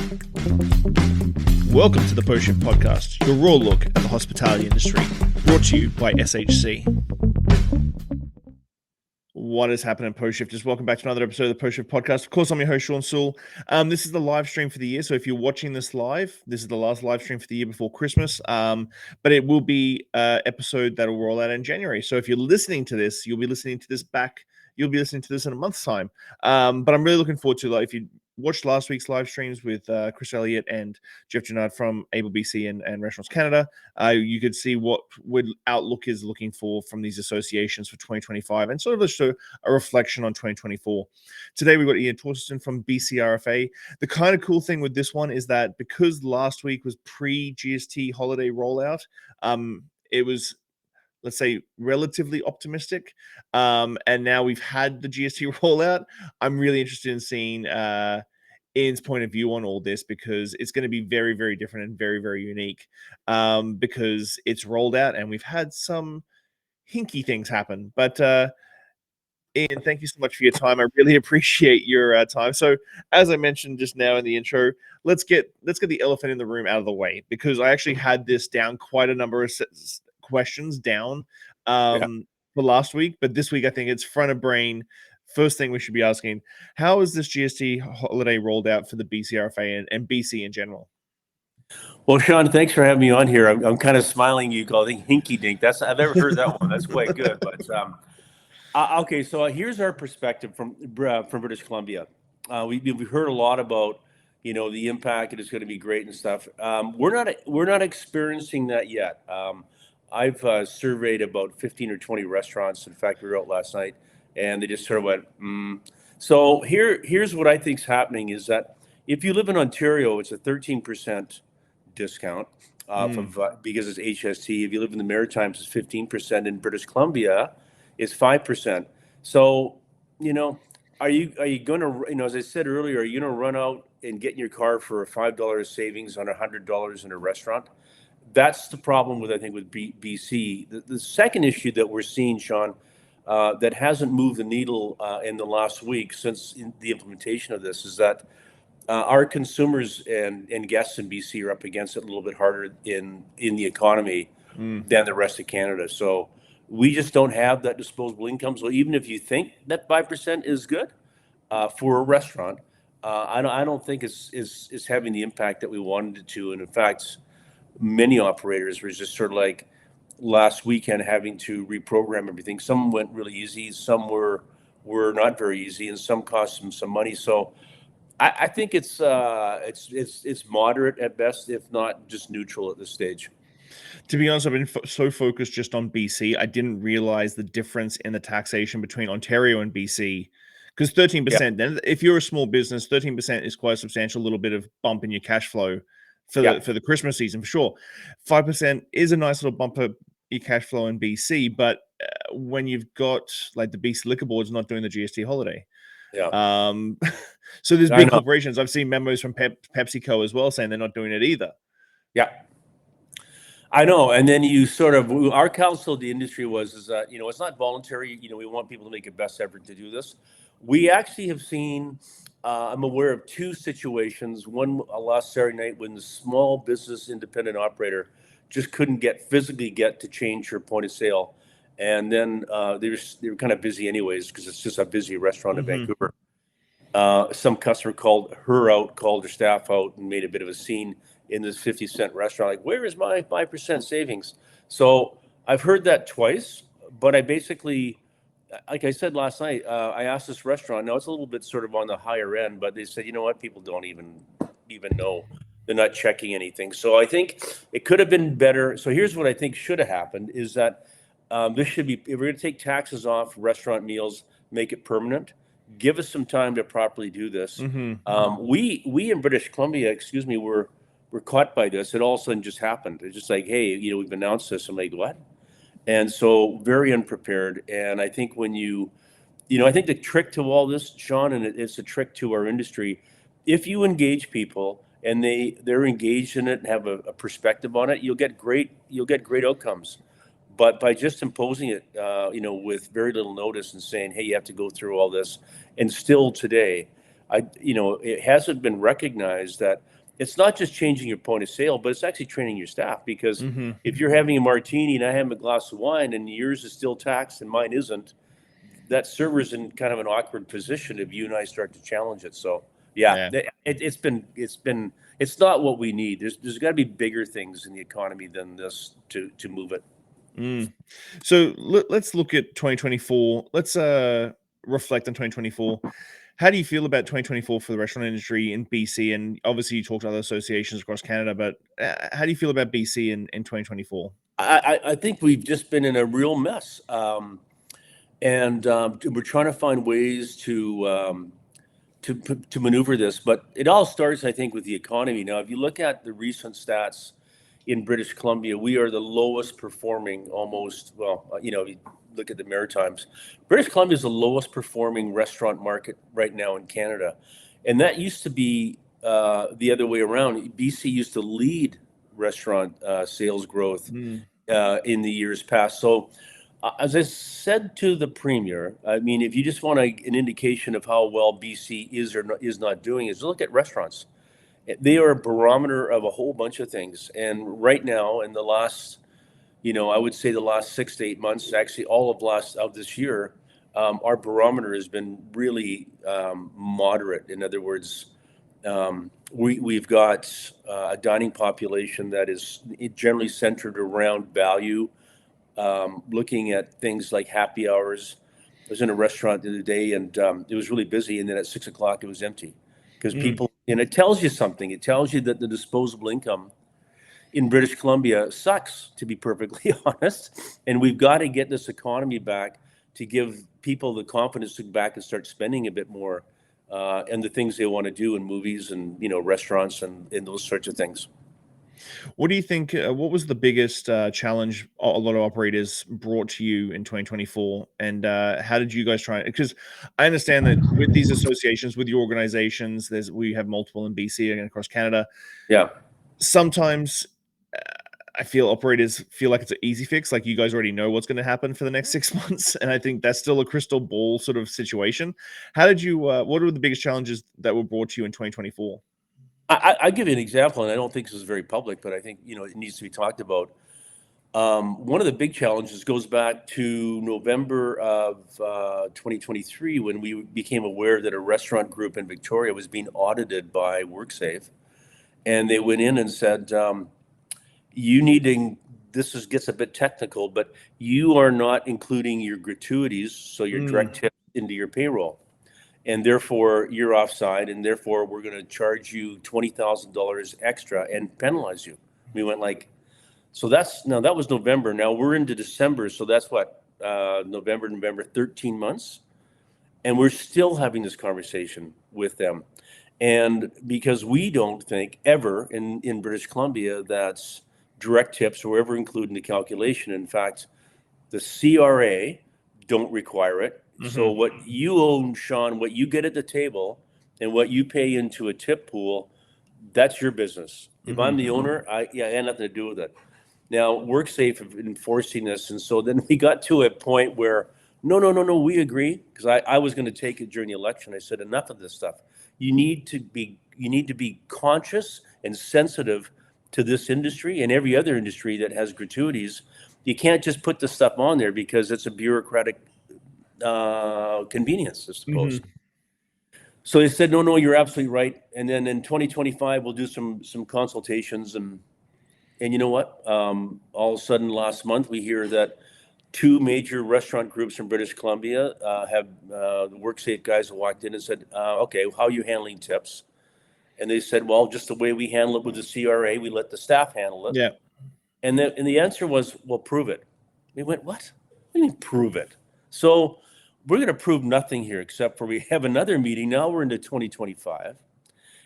Welcome to the Post Shift Podcast, your raw look at the hospitality industry, brought to you by SHC. What is happening, Post Shifters? Welcome back to another episode of the Post Shift Podcast. Of course, I'm your host, Shawn Soole. This is the live stream for the year. So if you're watching this live, this is the last live stream for the year before Christmas. But it will be an episode that will roll out in January. So if you're listening to this, you'll be listening to this in a month's time. But I'm really looking forward to, if you watched last week's live streams with Chris Elliott and Jeff Gennard from Able BC and Restaurants Canada, you could see what Outlook is looking for from these associations for 2025 and sort of a reflection on 2024. Today, we've got Ian Tostenson from BCRFA. The kind of cool thing with this one is that because last week was pre-GST holiday rollout, it was, let's say, relatively optimistic. And now we've had the GST rollout. I'm really interested in seeing Ian's point of view on all this, because it's going to be very, very different and very, very unique, because it's rolled out and we've had some hinky things happen. But Ian, thank you so much for your time. I really appreciate your time. So as I mentioned just now in the intro, let's get the elephant in the room out of the way, because I actually had this down quite a number of questions down for last week, but this week I think it's front of brain. First thing we should be asking: how is this GST holiday rolled out for the BCRFA and BC in general? Well, Shawn, thanks for having me on here. I'm kind of smiling. You call it hinky dink. I've never heard that one. That's quite good. But okay, so here's our perspective from British Columbia. We've heard a lot about the impact, and it's going to be great and stuff. We're not experiencing that yet. I've surveyed about 15 or 20 restaurants. In fact, we were out last night, and they just sort of went, So here's what I think is happening is that if you live in Ontario, it's a 13% discount because it's HST. If you live in the Maritimes, it's 15%. In British Columbia, it's 5%. So, are you going to, as I said earlier, are you going to run out and get in your car for a $5 savings on $100 in a restaurant? That's the problem with BC. The second issue that we're seeing, Shawn, that hasn't moved the needle in the last week since the implementation of this is that our consumers and guests in BC are up against it a little bit harder in the economy than the rest of Canada. So we just don't have that disposable income. So even if you think that 5% is good for a restaurant, I don't think it's having the impact that we wanted it to. And in fact, many operators were just sort of like last weekend having to reprogram everything. Some went really easy, some were not very easy, and some cost them some money. So I think it's moderate at best, if not just neutral at this stage. To be honest, I've been so focused just on BC, I didn't realize the difference in the taxation between Ontario and BC. Because 13%, then if you're a small business, 13% is quite a substantial little bit of bump in your cash flow for the Christmas season, for sure. 5% is a nice little bump of your cash flow in BC, but when you've got like the BC Liquor Board's not doing the GST holiday. So there's big corporations. I've seen memos from PepsiCo as well saying they're not doing it either. Yeah, I know. And then our counsel of the industry is that, it's not voluntary. We want people to make a best effort to do this. We actually have seen, I'm aware of two situations. One last Saturday night when the small business independent operator just couldn't physically get to change her point of sale. And then they were kind of busy anyways, because it's just a busy restaurant in Vancouver. Some customer called her staff out, and made a bit of a scene in this 50-cent restaurant. Like, where is my 5% savings? So I've heard that twice, but I basically, like I said last night, I asked this restaurant. Now it's a little bit sort of on the higher end, but they said, you know what, people don't even know. They're not checking anything. So I think it could have been better. So here's what I think should have happened is that this should be, if we're going to take taxes off restaurant meals, make it permanent. Give us some time to properly do this. We in British Columbia, we're caught by this. It all of a sudden just happened. It's just like, hey, we've announced this. I'm like, what? And so very unprepared. And I think when I think the trick to all this, Shawn, and it's a trick to our industry, if you engage people and they're engaged in it and have a perspective on it, you'll get great outcomes. But by just imposing it, with very little notice and saying, hey, you have to go through all this, and still today, it hasn't been recognized that it's not just changing your point of sale, but it's actually training your staff. Because if you're having a martini and I have a glass of wine and yours is still taxed and mine isn't, that server's in kind of an awkward position if you and I start to challenge it. So it's not what we need. There's got to be bigger things in the economy than this to move it. So let's look at 2024. Let's reflect on 2024. How do you feel about 2024 for the restaurant industry in BC? And obviously, you talked to other associations across Canada, but how do you feel about BC in 2024? I think we've just been in a real mess. And we're trying to find ways to maneuver this, but it all starts, I think, with the economy. Now, if you look at the recent stats in British Columbia, we are the lowest performing, if you look at the Maritimes, British Columbia is the lowest performing restaurant market right now in Canada, and that used to be the other way around. BC used to lead restaurant sales growth in the years past. So. As I said to the Premier, I mean, if you just want an indication of how well BC is or is not doing, is look at restaurants. They are a barometer of a whole bunch of things. And right now, in the last, I would say the last 6 to 8 months, actually all of this year, our barometer has been really moderate. In other words, we've got a dining population that is generally centered around value. Looking at things like happy hours. I was in a restaurant the other day and it was really busy, and then at 6 o'clock it was empty because people, and it tells you something. It tells you that the disposable income in British Columbia sucks, to be perfectly honest, and we've got to get this economy back to give people the confidence to go back and start spending a bit more and the things they want to do in movies and restaurants and those sorts of things. What do you think? What was the biggest challenge a lot of operators brought to you in 2024, and how did you guys try? Because I understand that with these associations, with your organizations, we have multiple in BC and across Canada. Yeah. Sometimes I feel operators feel like it's an easy fix, like you guys already know what's going to happen for the next 6 months, and I think that's still a crystal ball sort of situation. How did you? What were the biggest challenges that were brought to you in 2024? I give you an example, and I don't think this is very public, but I think it needs to be talked about. One of the big challenges goes back to November of 2023 when we became aware that a restaurant group in Victoria was being audited by WorkSafe, and they went in and said, "You need to." Gets a bit technical, but you are not including your gratuities, so your direct tips into your payroll. And therefore you're offside, and therefore we're going to charge you $20,000 extra and penalize you. We went so that was November. Now we're into December, so that's what November, 13 months, and we're still having this conversation with them. And because we don't think ever in British Columbia that's direct tips or ever included in the calculation. In fact, the CRA don't require it. So what you own, Shawn, what you get at the table and what you pay into a tip pool, that's your business. If I'm the owner, I had nothing to do with it. Now, WorkSafe have been enforcing this. And so then we got to a point where, no, we agree. Because I was going to take it during the election. I said, enough of this stuff. You need to be conscious and sensitive to this industry and every other industry that has gratuities. You can't just put this stuff on there because it's a bureaucratic convenience, I suppose. So they said, no, you're absolutely right. And then in 2025, we'll do some consultations. And you know what? All of a sudden last month, we hear that 2 major restaurant groups in British Columbia have the WorkSafe guys walked in and said, okay, how are you handling tips? And they said, well, just the way we handle it with the CRA, we let the staff handle it. Yeah. And the answer was, well, prove it. We went, what? What do you mean prove it? So we're going to prove nothing here except for we have another meeting. Now we're into 2025.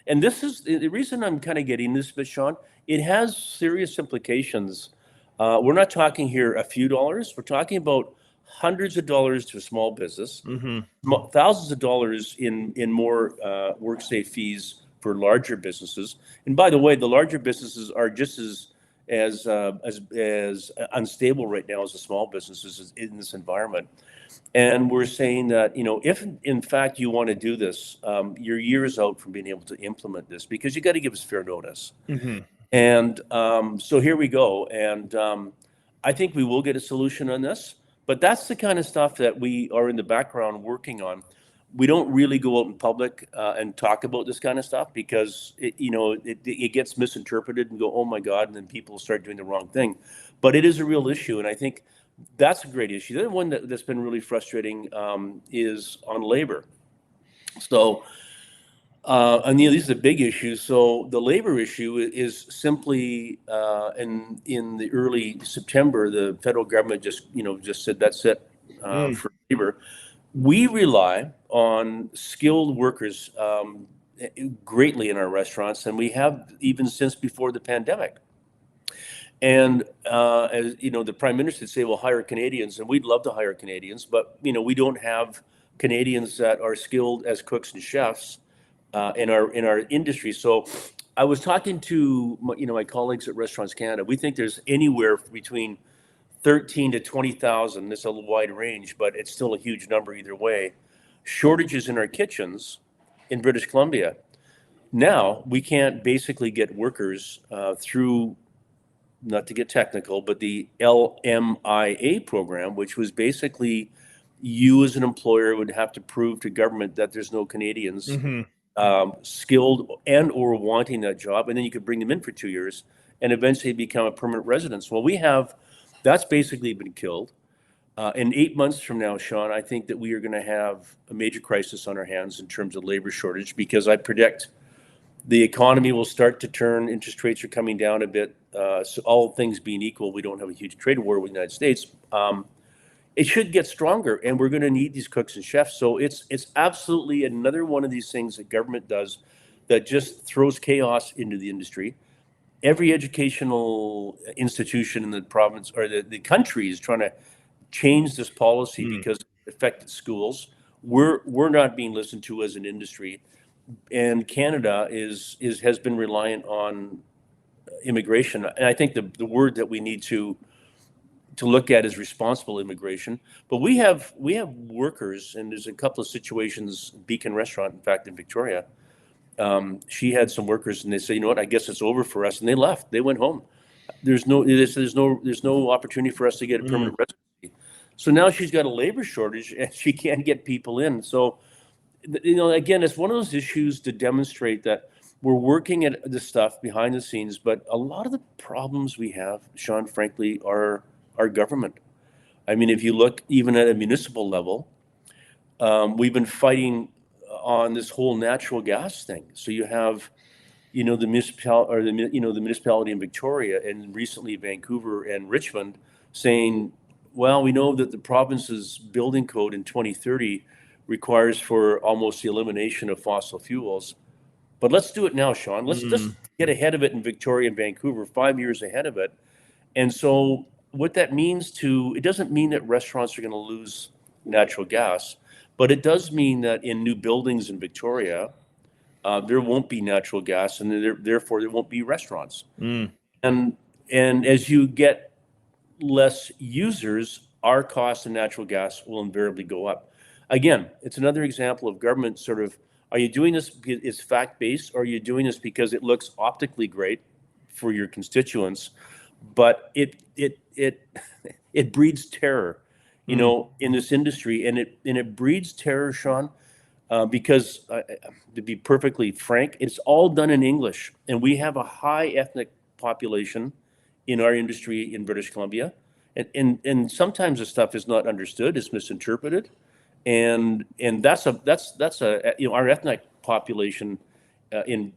And this is the reason I'm kind of getting this, but Shawn, it has serious implications. We're not talking here a few dollars. We're talking about hundreds of dollars to a small business, thousands of dollars in more WorkSafe fees for larger businesses. And by the way, the larger businesses are just as as unstable right now as the small businesses in this environment. And we're saying that, if in fact you want to do this, you're years out from being able to implement this, because you got to give us fair notice. Mm-hmm. And so here we go. And I think we will get a solution on this. But that's the kind of stuff that we are in the background working on. We don't really go out in public and talk about this kind of stuff, because it gets misinterpreted and go, oh my God, and then people start doing the wrong thing. But it is a real issue, and I think that's a great issue. The other one that's been really frustrating is on labor. So, and these are the big issues. So the labor issue is simply in the early September, the federal government just said that's it for labor. We rely on skilled workers greatly in our restaurants, and we have even since before the pandemic. And as the Prime Minister would say, "Well, hire Canadians," and we'd love to hire Canadians, but we don't have Canadians that are skilled as cooks and chefs in our industry. So, I was talking to my colleagues at Restaurants Canada. We think there's anywhere between 13 to 20,000. It's a wide range, but it's still a huge number either way. Shortages in our kitchens in British Columbia. Now we can't basically get workers through, not to get technical, but the LMIA program, which was basically you as an employer would have to prove to government that there's no Canadians skilled and or wanting that job, and then you could bring them in for 2 years and eventually become a permanent resident. Well, that's basically been killed. In 8 months from now, Shawn, I think that we are going to have a major crisis on our hands in terms of labor shortage, because I predict the economy will start to turn. Interest rates are coming down a bit. So all things being equal, we don't have a huge trade war with the United States. It should get stronger, and we're going to need these cooks and chefs. So it's absolutely another one of these things that government does that just throws chaos into the industry. Every educational institution in the province or the country is trying to change this policy because it affected schools. We're not being listened to as an industry, and Canada has been reliant on immigration. And I think the word that we need to look at is responsible immigration. But we have workers, and there's a couple of situations. Beacon Restaurant, in fact, in Victoria. She had some workers, and they say, you know what, I guess it's over for us, and they left. They went home. There's no opportunity for us to get a permanent residency. So now she's got a labor shortage, and she can't get people in. So, again, it's one of those issues to demonstrate that we're working at this stuff behind the scenes, but a lot of the problems we have, Shawn, frankly, are our government. I mean, if you look even at a municipal level, we've been fighting on this whole natural gas thing. So you have, the municipality in Victoria, and recently Vancouver and Richmond, saying, well, we know that the province's building code in 2030 requires for almost the elimination of fossil fuels. But let's do it now, Shawn. Let's just get ahead of it in Victoria and Vancouver, 5 years ahead of it. And so what that means it doesn't mean that restaurants are going to lose natural gas, but it does mean that in new buildings in Victoria, there won't be natural gas, and therefore there won't be restaurants. And as you get less users, our cost of natural gas will invariably go up. Again, it's another example of government sort of, are you doing this because it's fact-based, or are you doing this because it looks optically great for your constituents? But it breeds terror, in this industry, and it breeds terror, Shawn, because to be perfectly frank, it's all done in English, and we have a high ethnic population in our industry in British Columbia, and sometimes the stuff is not understood, it's misinterpreted, and that's our ethnic population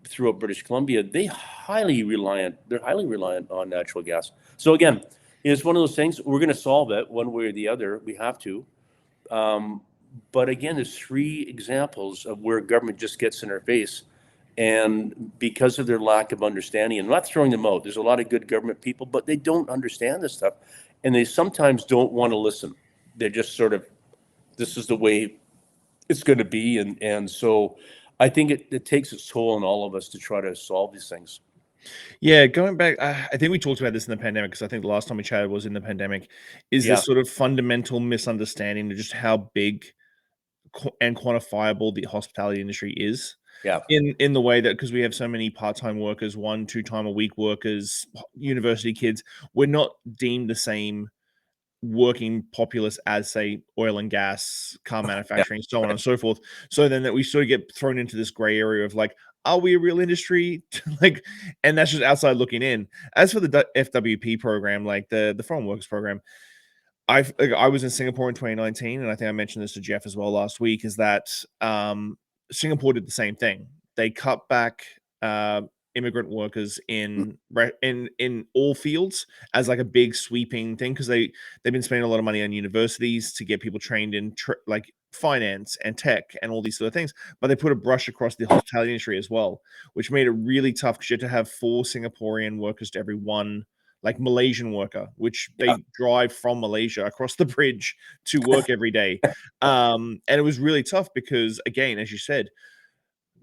throughout British Columbia. They're highly reliant on natural gas. So again, it's one of those things. We're going to solve it one way or the other. We have to. But again, there's 3 examples of where government just gets in our face, and because of their lack of understanding, and I'm not throwing them out. There's a lot of good government people, but they don't understand this stuff, and they sometimes don't want to listen. They're just sort of, this is the way it's going to be, and so I think it takes its toll on all of us to try to solve these things. Yeah, going back, I think we talked about this in the pandemic because I think the last time we chatted was in the pandemic. Is Yeah, this sort of fundamental misunderstanding of just how big and quantifiable the hospitality industry is yeah, in the way that because we have so many part-time workers, 1, 2 time a week workers, university kids, we're not deemed the same working populace as say oil and gas, car yeah, manufacturing, so on and so forth. So then that we sort of get thrown into this gray area of like, are we a real industry? Like, and that's just outside looking in. As for the FWP program, like the foreign workers program, I was in Singapore in 2019, and I think I mentioned this to Jeff as well last week. Is that Singapore did the same thing? They cut back immigrant workers mm, in all fields as like a big sweeping thing because they've been spending a lot of money on universities to get people trained in like finance and tech and all these sort of things. But they put a brush across the hospitality industry as well, which made it really tough because you had to have 4 Singaporean workers to every one like Malaysian worker, which yeah, they drive from Malaysia across the bridge to work every day. And it was really tough because, again, as you said,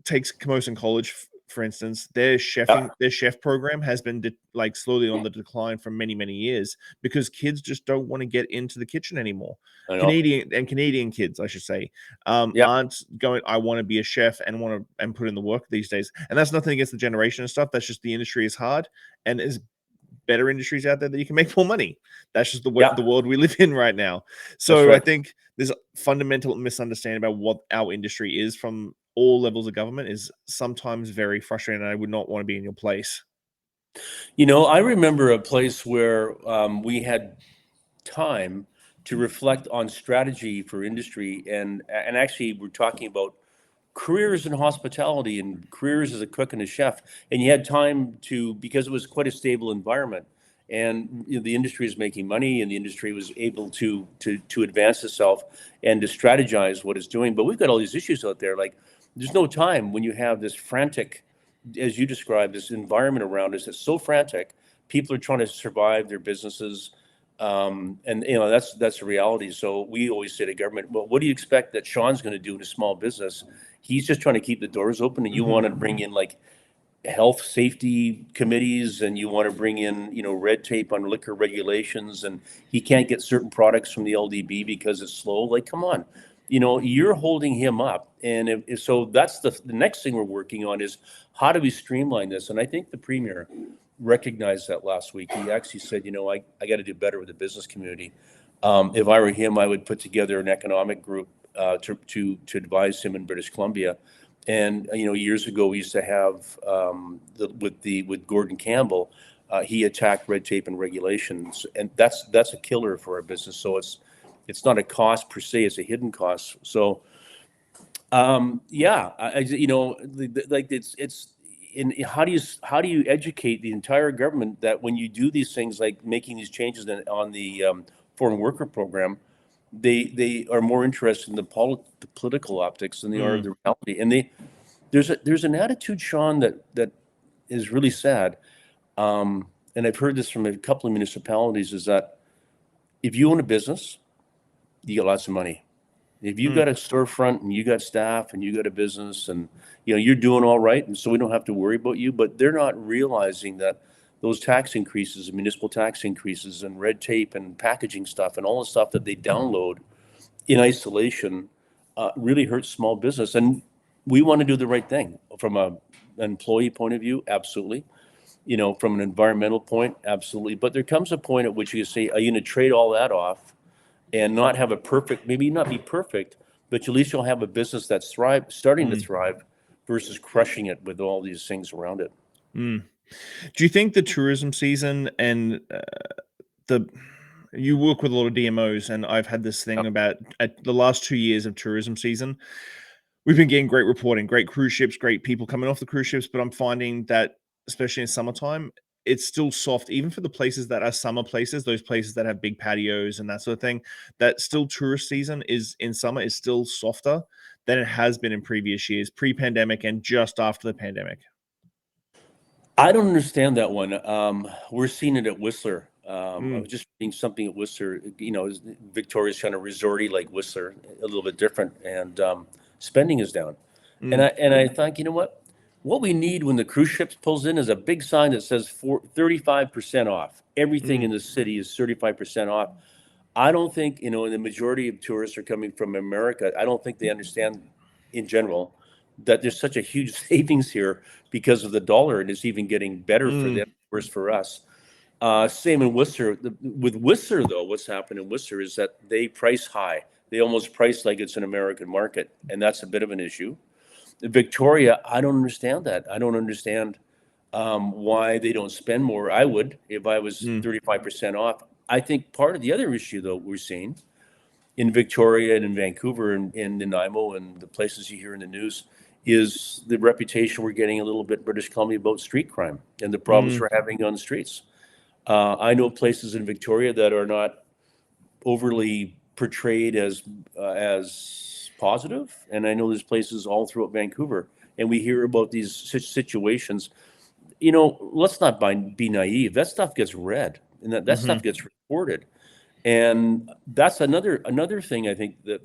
takes Camosun College, for instance, yeah. their chef program has been like slowly on the decline for many, many years because kids just don't want to get into the kitchen anymore. I know. Canadian kids, I should say, Yeah, aren't going. I want to be a chef and want to and put in the work these days. And that's nothing against the generation and stuff. That's just the industry is hard and is better industries out there that you can make more money. That's just yeah. the world we live in right now. That's So I right. think there's a fundamental misunderstanding about what our industry is from all levels of government is sometimes very frustrating. And I would not want to be in your place. I remember a place where we had time to reflect on strategy for industry, and actually we're talking about careers in hospitality and careers as a cook and a chef, and you had time to because it was quite a stable environment, and the industry is making money, and the industry was able to advance itself and to strategize what it's doing. But we've got all these issues out there. Like, there's no time when you have this frantic, as you described, this environment around us that's so frantic. People are trying to survive their businesses, and that's the reality. So we always say to government, well, what do you expect that Shawn's going to do in a small business? He's just trying to keep the doors open, and you Mhm. want to bring in like health safety committees, and you want to bring in red tape on liquor regulations, and he can't get certain products from the LDB because it's slow. Like, come on, you're holding him up. And so that's the next thing we're working on is how do we streamline this. And I think the premier recognized that last week. He actually said, I got to do better with the business community. If I were him, I would put together an economic group to advise him in British Columbia. And years ago we used to have with Gordon Campbell. He attacked red tape and regulations, and that's a killer for our business. So it's not a cost per se; it's a hidden cost. So yeah, like it's in how do you educate the entire government that when you do these things like making these changes on the foreign worker program, they are more interested in the political optics than they are Mm. the reality. And there's an attitude, Shawn, that is really sad. And I've heard this from a couple of municipalities, is that if you own a business, you get lots of money. If you Mm. got a storefront and you got staff and you got a business, and you're doing all right, and so we don't have to worry about you, but they're not realizing that those tax increases and municipal tax increases and red tape and packaging stuff and all the stuff that they download in isolation really hurts small business. And we want to do the right thing from an employee point of view, absolutely. From an environmental point, absolutely. But there comes a point at which you say, are you going to trade all that off and not have a perfect, maybe not be perfect, but at least you'll have a business that's starting to Mm. thrive versus crushing it with all these things around it. Mm. Do you think the tourism season and the you work with a lot of DMOs, and I've had this Yeah. thing about at the last 2 years of tourism season. We've been getting great reporting, great cruise ships, great people coming off the cruise ships, but I'm finding that, especially in summertime, it's still soft, even for the places that are summer places, those places that have big patios and that sort of thing. That still tourist season is in summer is still softer than it has been in previous years, pre-pandemic and just after the pandemic. I don't understand that one. We're seeing it at Whistler. I Mm, was just reading something at Whistler. Victoria's kind of resorty like Whistler, a little bit different, and spending is down. And mm, I thought, you know what? What we need when the cruise ships pulls in is a big sign that says 35% off. Everything in the city is 35% off. I don't think, the majority of tourists are coming from America. I don't think they understand in general that there's such a huge savings here because of the dollar, and it's even getting better for them, worse for us. Same in Worcester. With Worcester, though, what's happened in Worcester is that they price high. They almost price like it's an American market, and that's a bit of an issue. Victoria, I don't understand that. I don't understand why they don't spend more. I would if I was 35% off. I think part of the other issue, though, we're seeing in Victoria and in Vancouver and in Nanaimo and the places you hear in the news is the reputation we're getting a little bit in British Columbia about street crime and the problems we're having on the streets. I know places in Victoria that are not overly portrayed as positive, and I know there's places all throughout Vancouver, and we hear about these situations. Let's not be naive. That stuff gets read, and that stuff gets reported, and that's another thing. I think that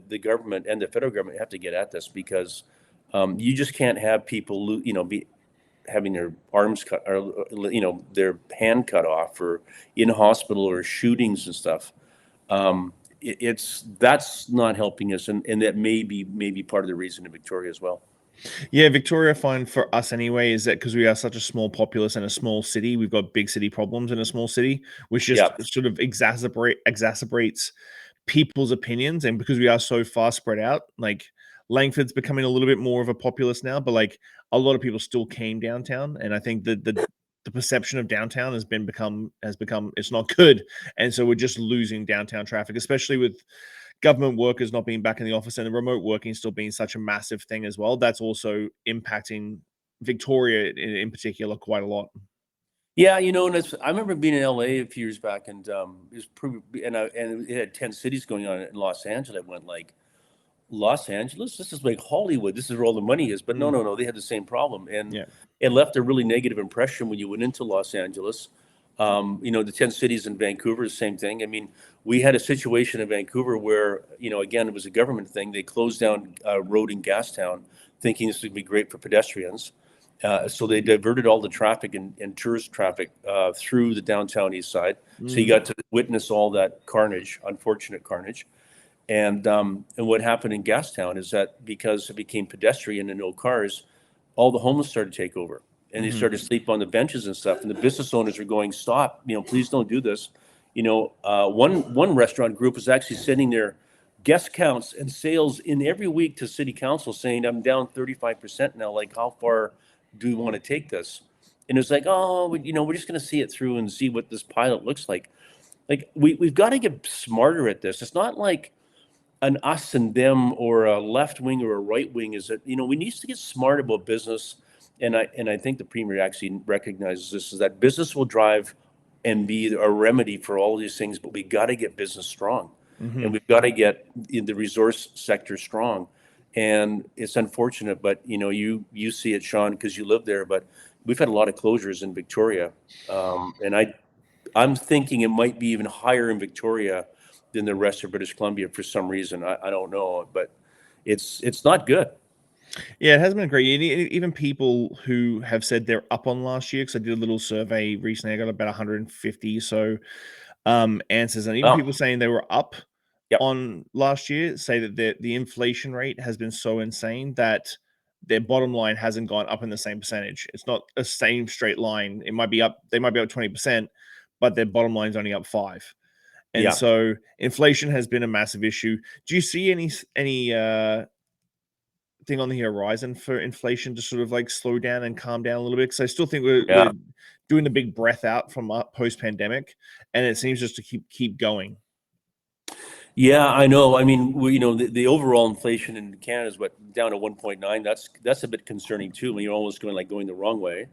the government and the federal government have to get at this, because you just can't have people, be having their arms cut or their hand cut off or in hospital or shootings and stuff. That's not helping us, and that may be part of the reason in Victoria as well. Yeah, Victoria, I find for us anyway, is that because we are such a small populace and a small city, we've got big city problems in a small city, which just sort of exacerbates people's opinions. And because we are so far spread out, like Langford's becoming a little bit more of a populace now, but like a lot of people still came downtown, and I think that the perception of downtown has become it's not good, and so we're just losing downtown traffic, especially with government workers not being back in the office and the remote working still being such a massive thing as well. That's also impacting Victoria in particular quite a lot. Yeah, and I remember being in LA a few years back, and it was pretty, and it had 10 cities going on in Los Angeles. I went like, Los Angeles, this is like Hollywood. This is where all the money is. But no, they had the same problem, and it left a really negative impression when you went into Los Angeles. The 10 cities in Vancouver, the same thing. I mean, we had a situation in Vancouver where, again, it was a government thing. They closed down a road in Gastown, thinking this would be great for pedestrians. So they diverted all the traffic and tourist traffic through the downtown east side. So you got to witness all that carnage, unfortunate carnage. And what happened in Gastown is that because it became pedestrian and no cars, all the homeless started to take over. And they started to sleep on the benches and stuff. And the business owners were going, stop, please don't do this. One restaurant group was actually sending their guest counts and sales in every week to city council saying, I'm down 35% now. Like, how far do we want to take this? And it was like, we're just going to see it through and see what this pilot looks like. Like, we've got to get smarter at this. It's not like an us and them or a left wing or a right wing. Is that, we need to get smart about business. And I think the premier actually recognizes this, is that business will drive and be a remedy for all of these things, but we got to get business strong, and we've got to get in the resource sector strong. And it's unfortunate, but you see it, Shawn, because you live there. But we've had a lot of closures in Victoria, and I'm thinking it might be even higher in Victoria than the rest of British Columbia for some reason. I don't know, but it's not good. Yeah, it hasn't been great. Even people who have said they're up on last year, because I did a little survey recently, I got about 150 so answers, and even people saying they were up on last year say that the inflation rate has been so insane that their bottom line hasn't gone up in the same percentage. It's not a same straight line. It might be up, they might be up 20%, but their bottom line's only up 5%. And so inflation has been a massive issue. Do you see any thing on the horizon for inflation to sort of like slow down and calm down a little bit? Because I still think we're doing the big breath out from post-pandemic, and it seems just to keep going. Yeah, I know. I mean, the overall inflation in Canada is down to 1.9. That's a bit concerning too. When you're almost going the wrong way.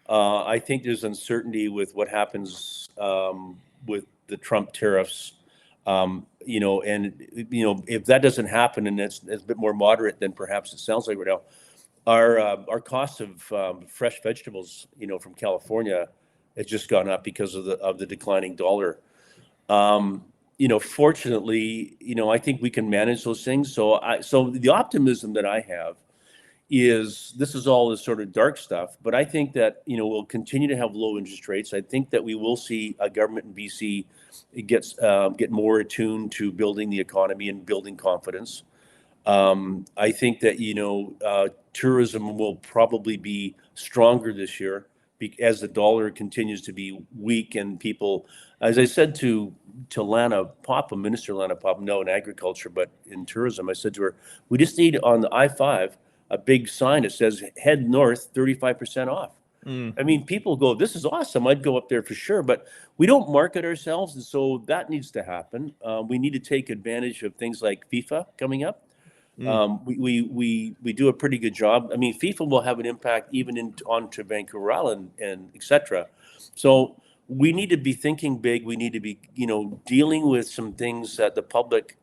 I think there's uncertainty with what happens with the Trump tariffs. And if that doesn't happen and it's a bit more moderate than perhaps it sounds like right now, our cost of fresh vegetables, from California, has just gone up because of the declining dollar. Fortunately, I think we can manage those things. So the optimism that I have is this is all this sort of dark stuff. But I think that, we'll continue to have low interest rates. I think that we will see a government in BC get more attuned to building the economy and building confidence. I think that, tourism will probably be stronger this year as the dollar continues to be weak, and people, as I said to Lana Popham, Minister Lana Popham, no in agriculture, but in tourism, I said to her, we just need on the I-5 a big sign that says head north, 35% off. I mean, people go, this is awesome. I'd go up there for sure, but we don't market ourselves. And so that needs to happen. We need to take advantage of things like FIFA coming up. We do a pretty good job. I mean, FIFA will have an impact even onto Vancouver Island and et cetera. So we need to be thinking big. We need to be, dealing with some things that the public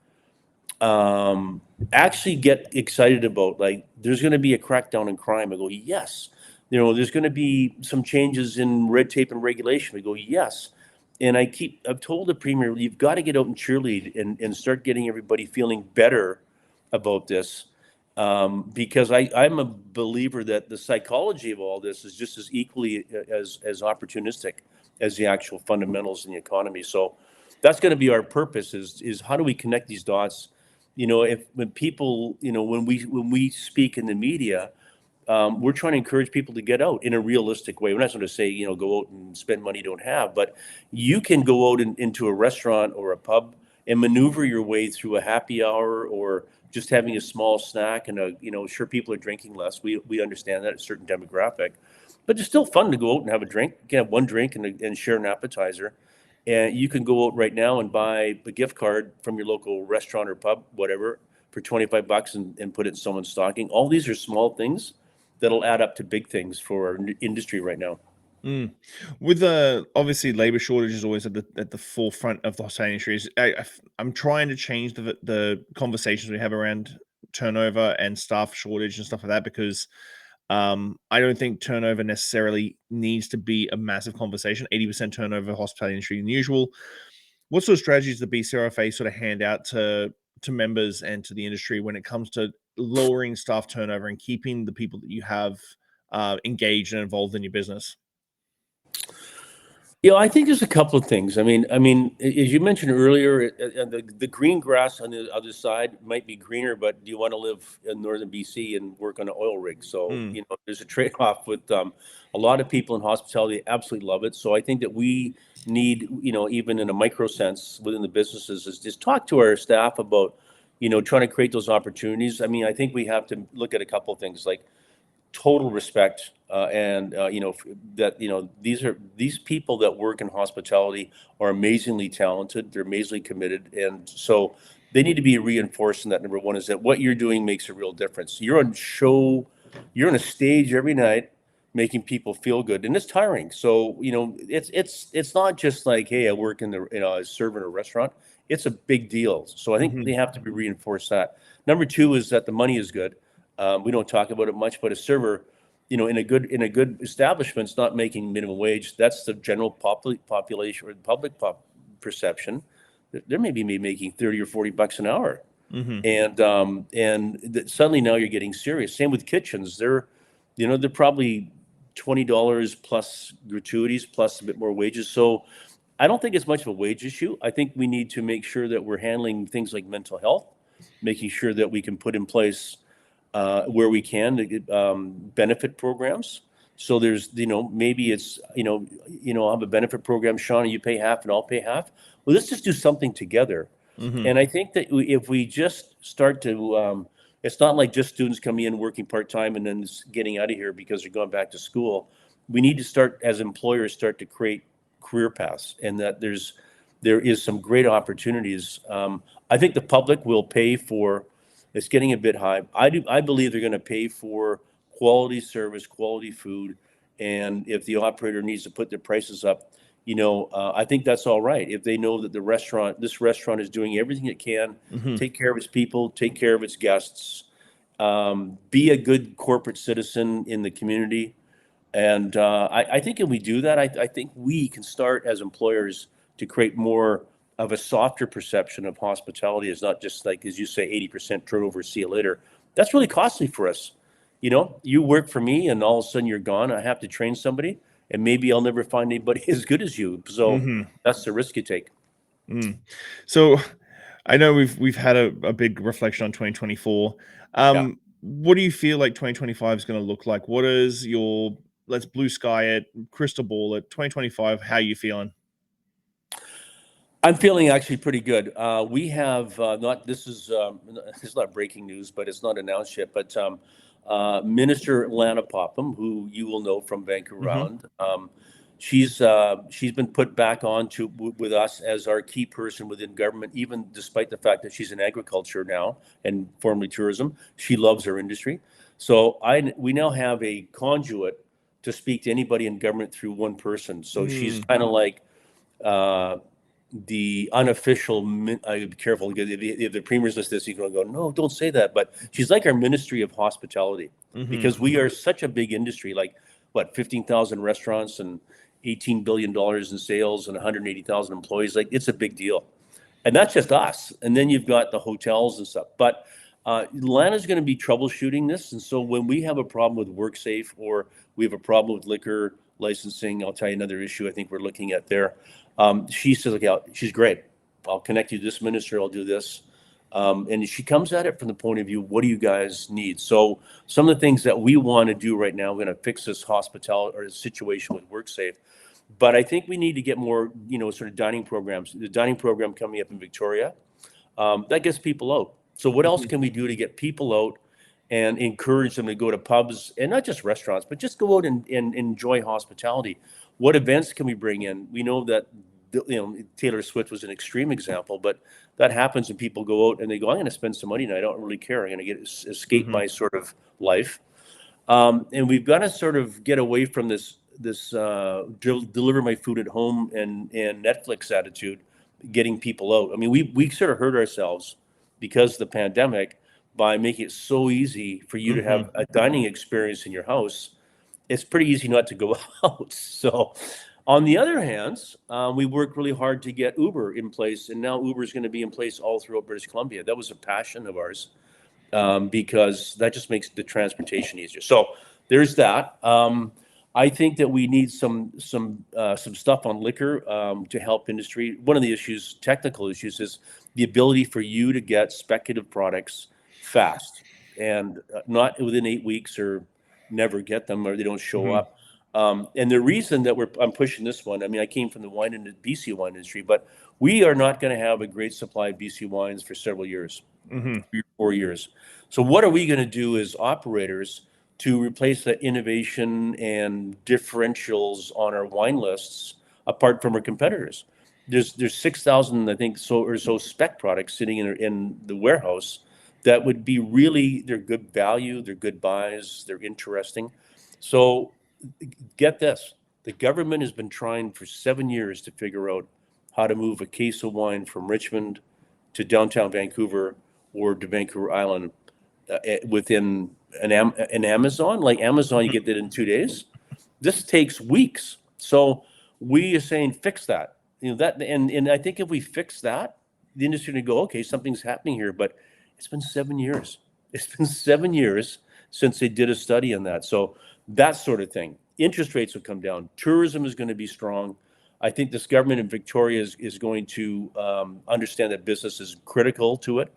actually get excited about. Like there's going to be a crackdown in crime. I go, yes. There's going to be some changes in red tape and regulation. We go, yes. And I've told the Premier, you've got to get out and cheerlead and start getting everybody feeling better about this. Because I'm a believer that the psychology of all this is just as equally as opportunistic as the actual fundamentals in the economy. So that's going to be our purpose is how do we connect these dots? When people, when we speak in the media, we're trying to encourage people to get out in a realistic way. We're not going to say, go out and spend money you don't have, but you can go out into a restaurant or a pub and maneuver your way through a happy hour or just having a small snack and sure, people are drinking less. We understand that, a certain demographic, but it's still fun to go out and have a drink. You can have one drink and share an appetizer. And you can go out right now and buy a gift card from your local restaurant or pub, whatever, for $25 and put it in someone's stocking. All these are small things that'll add up to big things for our industry right now. With obviously labor shortage is always at the forefront of the hospitality industry. I'm trying to change the conversations we have around turnover and staff shortage and stuff like that, because I don't think turnover necessarily needs to be a massive conversation. 80% turnover hospitality industry than usual. What sort of strategies does the BCRFA sort of hand out to members and to the industry when it comes to lowering staff turnover and keeping the people that you have engaged and involved in your business? I think there's a couple of things. I mean, as you mentioned earlier, the green grass on the other side might be greener, but do you want to live in northern BC and work on an oil rig? So, there's a trade-off with a lot of people in hospitality absolutely love it. So I think that we need, even in a micro sense within the businesses, is just talk to our staff about, trying to create those opportunities. I mean, I think we have to look at a couple of things like total respect that these people that work in hospitality are amazingly talented. They're amazingly committed, and so they need to be reinforced in that. Number one is that what you're doing makes a real difference. You're on you're on a stage every night making people feel good, and it's tiring. So it's not just like, hey, I work in I serve in a restaurant. It's a big deal. So I think they have to be reinforced. That number two is that the money is good. We don't talk about it much, but a server, in a good establishment's not making minimum wage. That's the general population or public perception. They're maybe making $30 or $40 an hour, and suddenly now you're getting serious. Same with kitchens. They're probably $20 plus gratuities plus a bit more wages. So I don't think it's much of a wage issue. I think we need to make sure that we're handling things like mental health, making sure that we can put in place where we can to get benefit programs. So there's, maybe it's, I'll have a benefit program, Shawn, and you pay half and I'll pay half. Well, let's just do something together. And I think that if we just start to, it's not like just students coming in working part-time and then getting out of here because they're going back to school. We need to start, as employers, start to create career paths, and that there is some great opportunities. I think the public will pay for. It's getting a bit high. I believe they're going to pay for quality service, quality food, and if the operator needs to put their prices up, I think that's all right. If they know that this restaurant is doing everything it can, take care of its people, take care of its guests, be a good corporate citizen in the community, and I think if we do that, I think we can start as employers to create more of a softer perception of hospitality. Is not just like, as you say, 80% turnover, see you later. That's really costly for us. you work for me and all of a sudden you're gone. I have to train somebody and maybe I'll never find anybody as good as you. So that's the risk you take. So I know we've had a big reflection on 2024. Yeah. What do you feel like 2025 is going to look like? What is your, let's blue sky it, crystal ball it, 2025, how are you feeling? I'm feeling actually pretty good. We have this is not breaking news, but it's not announced yet. But Minister Lana Popham, who you will know from Vancouver Island, she's been put back on with us as our key person within government, even despite the fact that she's in agriculture now and formerly tourism. She loves her industry, so we now have a conduit to speak to anybody in government through one person. So she's kind of like. The unofficial, I'd be careful, if the premier's list this, he's going to go, no, don't say that. But she's like our Ministry of Hospitality, because we are such a big industry, like 15,000 restaurants and $18 billion in sales and 180,000 employees. Like, it's a big deal. And that's just us. And then you've got the hotels and stuff. But Lana's going to be troubleshooting this. And so when we have a problem with WorkSafe or we have a problem with liquor licensing, I'll tell you another issue I think we're looking at there. She says, okay, she's great. I'll connect you to this minister. I'll do this. And she comes at it from the point of view, what do you guys need? So some of the things that we want to do right now, we're going to fix this hospitality or situation with WorkSafe. But I think we need to get more, sort of dining programs. The dining program coming up in Victoria, that gets people out. So what else can we do to get people out and encourage them to go to pubs and not just restaurants, but just go out and enjoy hospitality? What events can we bring in? We know that, Taylor Swift was an extreme example, but that happens when people go out and they go, I'm going to spend some money and I don't really care. I'm going to escape my sort of life. And we've got to sort of get away from this deliver my food at home and Netflix attitude, getting people out. I mean, we sort of hurt ourselves because of the pandemic by making it so easy for you to have a dining experience in your house. It's pretty easy not to go out. So on the other hand, we worked really hard to get Uber in place, and now Uber is going to be in place all throughout British Columbia. That was a passion of ours, because that just makes the transportation easier. So there's that. I think that we need some stuff on liquor to help industry. One of the technical issues, is the ability for you to get speculative products fast and not within 8 weeks or never get them or they don't show up. And the reason that I'm pushing this one, I mean, I came from the BC wine industry, but we are not going to have a great supply of BC wines for several years, 3 or 4 years. So what are we going to do as operators to replace that innovation and differentials on our wine lists apart from our competitors? There's 6,000, I think, so spec products sitting in the warehouse that would be they're good value, they're good buys, they're interesting. So get this, the government has been trying for 7 years to figure out how to move a case of wine from Richmond to downtown Vancouver or to Vancouver Island within an Amazon. Like Amazon, you get that in 2 days. This takes weeks. So we are saying fix that. And I think if we fix that, the industry would go, okay, something's happening here. But it's been 7 years. It's been 7 years since they did a study on that. So that sort of thing. Interest rates will come down. Tourism is going to be strong. I think this government in Victoria is going to understand that business is critical to it.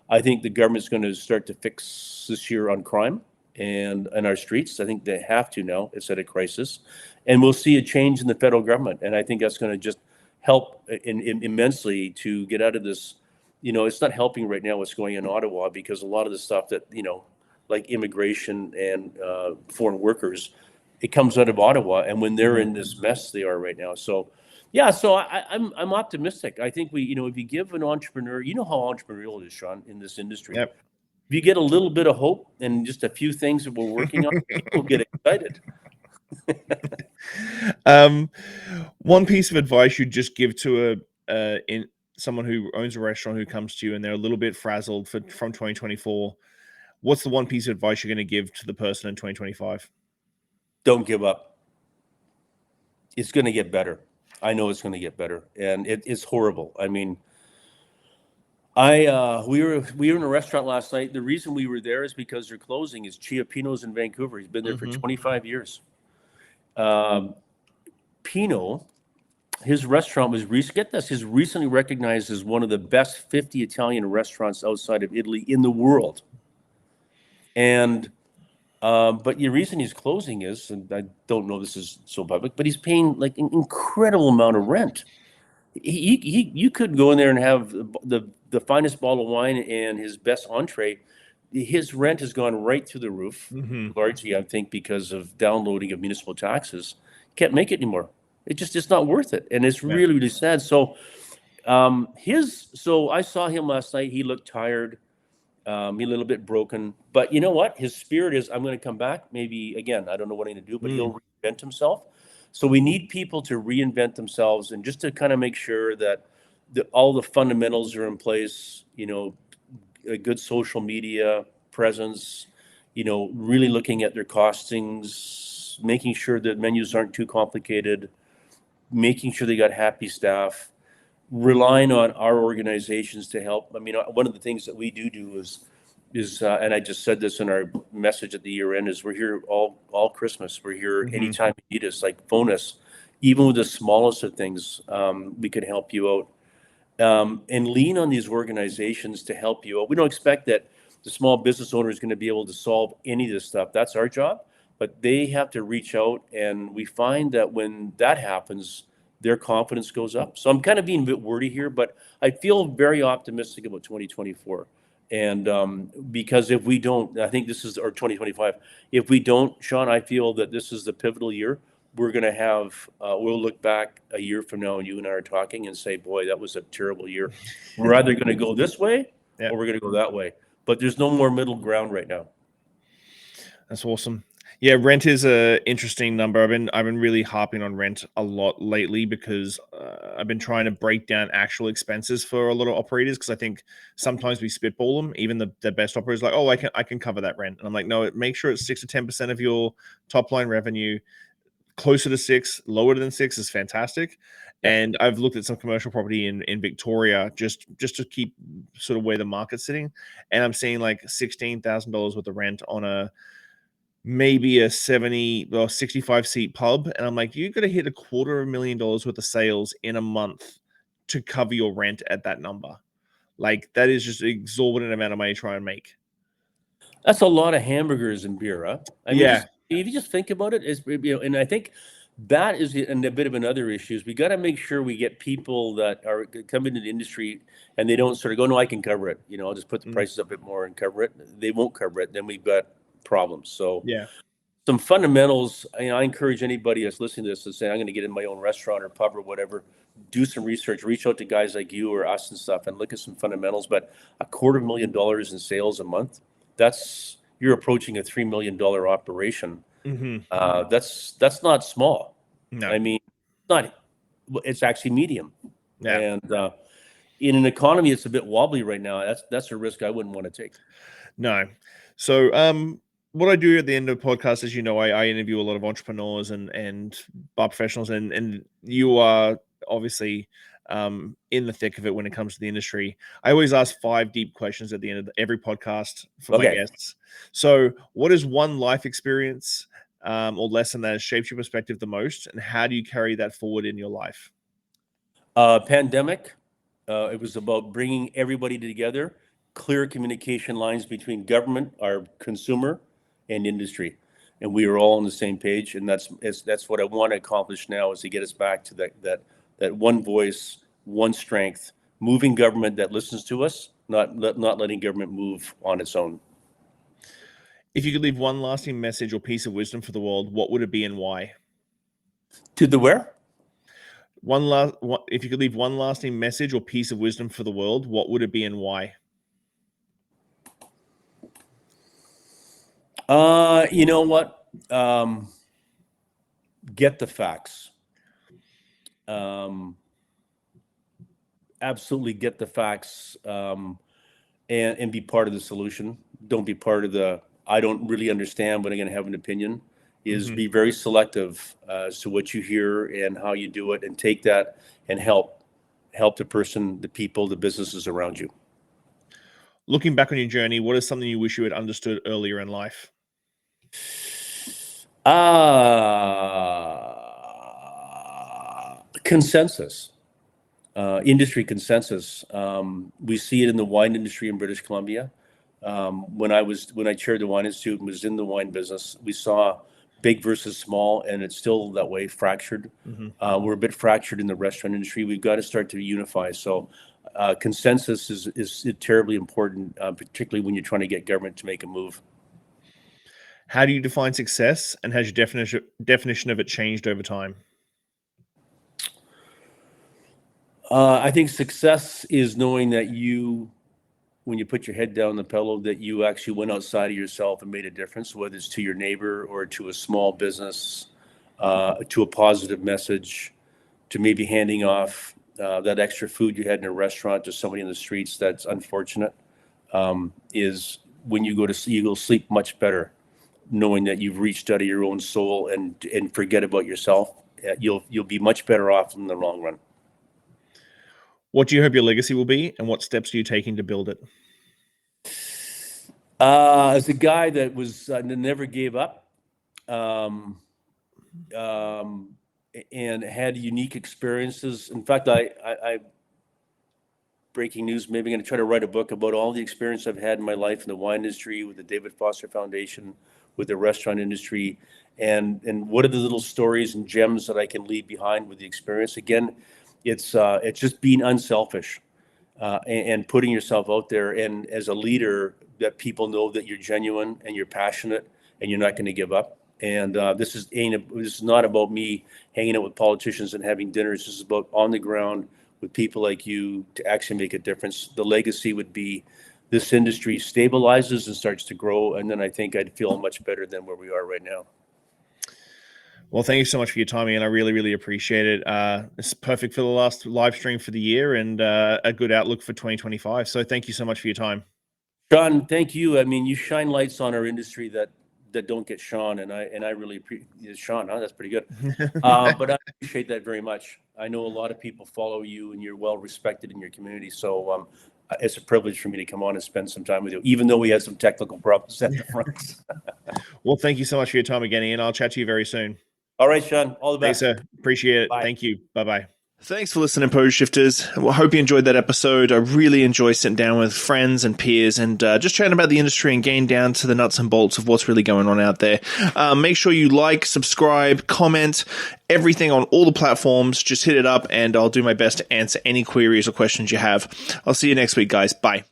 I think the government's going to start to fix this year on crime and our streets. I think they have to now. It's at a crisis. And we'll see a change in the federal government. And I think that's going to just help immensely to get out of this. It's not helping right now what's going on in Ottawa, because a lot of the stuff that, like immigration and foreign workers, it comes out of Ottawa. And when they're in this mess they are right now. So, yeah, so I'm optimistic. I think if you give an entrepreneur, you know how entrepreneurial it is, Shawn, in this industry. Yep. If you get a little bit of hope and just a few things that we're working on, people get excited. One piece of advice you'd just give to someone who owns a restaurant who comes to you and they're a little bit frazzled from 2024. What's the one piece of advice you're going to give to the person in 2025? Don't give up. It's going to get better. I know it's going to get better. And it's horrible. I mean, We were in a restaurant last night. The reason we were there is because they're closing. Is Chiapino's in Vancouver. He's been there for 25 years. Pino, his restaurant was recently recognized as one of the best 50 Italian restaurants outside of Italy in the world. And but the reason he's closing is, and I don't know this is so public, but he's paying like an incredible amount of rent. You could go in there and have the finest bottle of wine and his best entree. His rent has gone right through the roof, largely, I think, because of downloading of municipal taxes. Can't make it anymore. It's not worth it, and it's really, really sad. So, so I saw him last night. He looked tired, he a little bit broken. But you know what? His spirit is, I'm going to come back. Maybe again, I don't know what I'm going to do, but he'll reinvent himself. So we need people to reinvent themselves, and just to kind of make sure that all the fundamentals are in place. A good social media presence. Really looking at their costings, making sure that menus aren't too complicated, making sure they got happy staff, relying on our organizations to help. I mean, one of the things that we do is and I just said this in our message at the year end, is we're here all Christmas. We're here anytime you need us, like phone us. Even with the smallest of things, we can help you out. And lean on these organizations to help you out. We don't expect that the small business owner is going to be able to solve any of this stuff. That's our job, but they have to reach out, and we find that when that happens, their confidence goes up. So I'm kind of being a bit wordy here, but I feel very optimistic about 2024. And because if we don't, I think this is our 2025. If we don't, Shawn, I feel that this is the pivotal year. We're going to have, we'll look back a year from now, and you and I are talking and say, boy, that was a terrible year. We're either going to go this way or we're going to go that way. But there's no more middle ground right now. That's awesome. Yeah, rent is a interesting number. I've been really harping on rent a lot lately because I've been trying to break down actual expenses for a lot of operators, because I think sometimes we spitball them. Even the best operators like, oh, I can cover that rent, and I'm like, no, make sure it's 6 to 10% of your top line revenue. Closer to 6, lower than 6 is fantastic. And I've looked at some commercial property in Victoria just to keep sort of where the market's sitting, and I'm seeing like $16,000 worth of rent on maybe a 70 or 65 seat pub, and I'm like, you got to hit $250,000 worth of sales in a month to cover your rent at that number. Like, that is just an exorbitant amount of money to try and make. That's a lot of hamburgers and beer, huh? I mean, if you just think about it, and I think that is a bit of another issue. Is we got to make sure we get people that are coming into the industry and they don't sort of go, no, I can cover it. I'll just put the prices up a bit more and cover it. They won't cover it. Then we've got problems. So some fundamentals. I encourage anybody that's listening to this to say, I'm going to get in my own restaurant or pub or whatever. Do some research. Reach out to guys like you or us and stuff, and look at some fundamentals. But $250,000 in sales a month. You're approaching a $3 million operation. That's not small. No. I mean, it's actually medium. And in an economy that's a bit wobbly right now, that's a risk I wouldn't want to take. No. So what I do at the end of the podcast, as you know, I interview a lot of entrepreneurs and bar professionals, and you are obviously in the thick of it when it comes to the industry. I always ask 5 deep questions at the end of every podcast for my guests. So what is one life experience or lesson that has shaped your perspective the most, and how do you carry that forward in your life? Pandemic. It was about bringing everybody together, clear communication lines between government, our consumer, and industry. And we are all on the same page. And that's what I want to accomplish now, is to get us back to that one voice, one strength, moving government that listens to us, not letting government move on its own. If you could leave one lasting message or piece of wisdom for the world, what would it be and why? To the where? If you could leave one lasting message or piece of wisdom for the world, what would it be and why? You know what? Get the facts. Absolutely get the facts, and be part of the solution. Don't be part of the, I don't really understand, but I'm going to have an opinion. Be very selective as to what you hear and how you do it, and take that and help the person, the people, the businesses around you. Looking back on your journey, what is something you wish you had understood earlier in life? Consensus, industry consensus. We see it in the wine industry in British Columbia. When I chaired the Wine Institute and was in the wine business, we saw big versus small, and it's still that way, fractured. We're a bit fractured in the restaurant industry. We've got to start to unify. So consensus is terribly important, particularly when you're trying to get government to make a move. How do you define success, and has your definition of it changed over time? I think success is knowing that when you put your head down the pillow, that you actually went outside of yourself and made a difference, whether it's to your neighbor or to a small business, to a positive message, to maybe handing off that extra food you had in a restaurant to somebody in the streets that's unfortunate, is when you go to sleep, you'll sleep much better, knowing that you've reached out of your own soul and forget about yourself. You'll be much better off in the long run. What do you hope your legacy will be, and what steps are you taking to build it? As a guy that was never gave up, and had unique experiences. In fact, I breaking news, maybe going to try to write a book about all the experience I've had in my life in the wine industry, with the David Foster Foundation, with the restaurant industry, and what are the little stories and gems that I can leave behind with the experience. Again, it's just being unselfish and putting yourself out there, and as a leader, that people know that you're genuine and you're passionate and you're not going to give up. And this is not about me hanging out with politicians and having dinners. This is about on the ground with people like you to actually make a difference. The legacy would be this industry stabilizes and starts to grow, and then I think I'd feel much better than where we are right now. Well, thank you so much for your time, Ian. I really, really appreciate it. It's perfect for the last live stream for the year, and a good outlook for 2025. So thank you so much for your time. Shawn, thank you. I mean, you shine lights on our industry that don't get shone, and I really appreciate Shawn. Huh? That's pretty good. But I appreciate that very much. I know a lot of people follow you, and you're well respected in your community. So it's a privilege for me to come on and spend some time with you, even though we had some technical problems at the front. Well, thank you so much for your time again, Ian. I'll chat to you very soon. All right, Shawn. All the best. Thanks, sir. Appreciate it. Bye. Thank you. Bye-bye. Thanks for listening, Pose Shifters. Well, I hope you enjoyed that episode. I really enjoy sitting down with friends and peers and just chatting about the industry and getting down to the nuts and bolts of what's really going on out there. Make sure you like, subscribe, comment, everything on all the platforms. Just hit it up and I'll do my best to answer any queries or questions you have. I'll see you next week, guys. Bye.